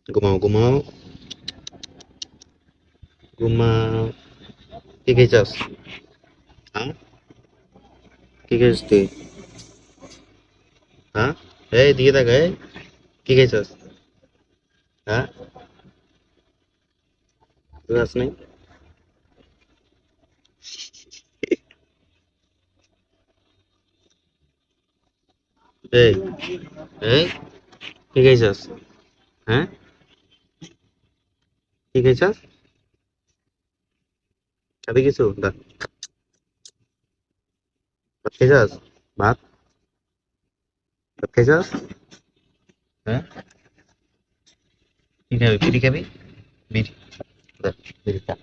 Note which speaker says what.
Speaker 1: ঘুমাও ঘুমাও ঘুমাও। কি খাইছস? হ্যাঁ, কি খাইছিস তুই? হ্যাঁ, এই দিকে তাকা, এই কি খাইছস? হ্যাঁ, তুই আস নাই? এই এই কি খাইছস? হ্যাঁ, কি খাইছস? খাবি কিছু? দা, ভাত খাইছস? ভাত, ভাত খাইছস? হ্যাঁ, কি খাবি? বিড়ি খাবি? বিড়ি, দা, বিড়ি খা।